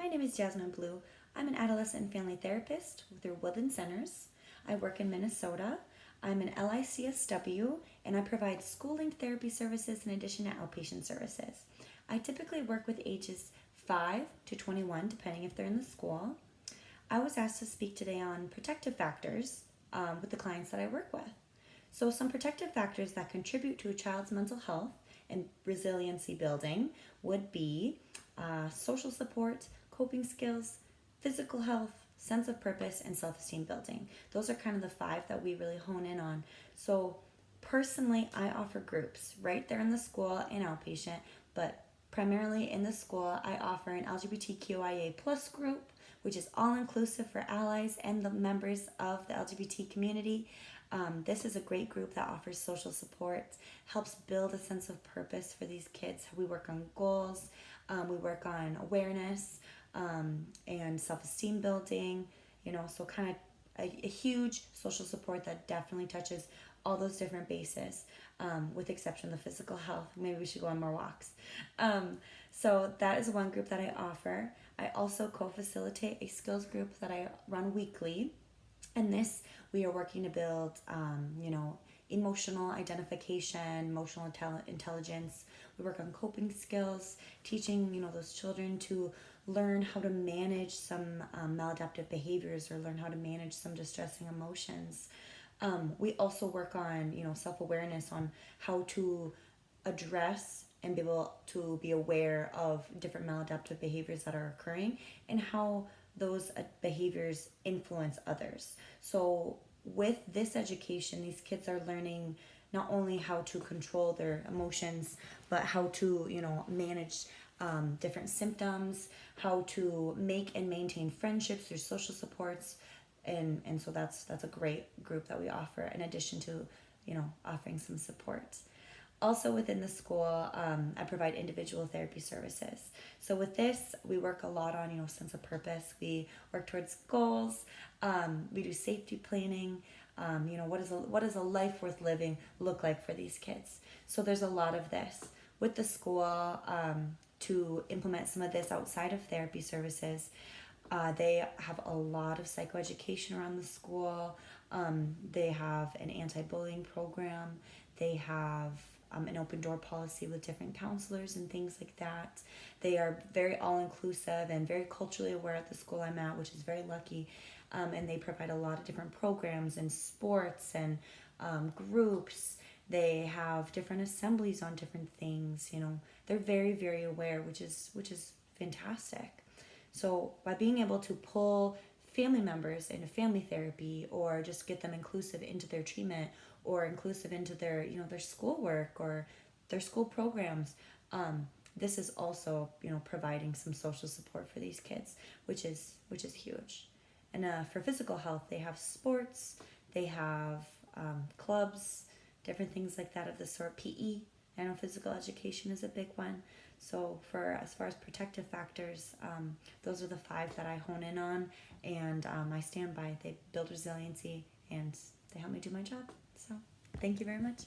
My name is Jasmine Blue. I'm an adolescent and family therapist through Woodland Centers. I work in Minnesota. I'm an LICSW and I provide school-linked therapy services in addition to outpatient services. I typically work with ages 5 to 21, depending if they're in the school. I was asked to speak today on protective factors with the clients that I work with. So some protective factors that contribute to a child's mental health and resiliency building would be social support, coping skills, physical health, sense of purpose, and self-esteem building. Those are kind of the 5 that we really hone in on. So personally, I offer groups right there in the school and outpatient, but primarily in the school, I offer an LGBTQIA plus group, which is all-inclusive for allies and the members of the LGBT community. This is a great group that offers social support, helps build a sense of purpose for these kids. We work on goals, we work on awareness, and self-esteem building, so kind of a huge social support that definitely touches all those different bases, with exception of the physical health. Maybe we should go on more walks. So that is one group that I offer. I also co-facilitate a skills group that I run weekly. And this, we are working to build, emotional identification, emotional intelligence. We work on coping skills, teaching, those children to learn how to manage some maladaptive behaviors or learn how to manage some distressing emotions. We also work on, self-awareness on how to address and be able to be aware of different maladaptive behaviors that are occurring and how those behaviors influence others. So with this education, these kids are learning not only how to control their emotions, but how to, manage different symptoms, how to make and maintain friendships through social supports. And so that's a great group that we offer in addition to, offering some support. Also within the school, I provide individual therapy services. So with this, we work a lot on, sense of purpose. We work towards goals. We do safety planning. What does a life worth living look like for these kids? So there's a lot of this. With the school, to implement some of this outside of therapy services, they have a lot of psychoeducation around the school. They have an anti-bullying program. They have an open door policy with different counselors and things like that. They are very all-inclusive and very culturally aware at the school I'm at, which is very lucky. And they provide a lot of different programs and sports and groups. They have different assemblies on different things. They're very, very aware, which is fantastic. So by being able to pull family members into family therapy or just get them inclusive into their treatment or inclusive into their, their schoolwork or their school programs, this is also, providing some social support for these kids, which is huge. And for physical health, they have sports, they have clubs, different things like that of the sort. PE, I know physical education is a big one. So as far as protective factors, those are the 5 that I hone in on, and I stand by. They build resiliency and they help me do my job. So thank you very much.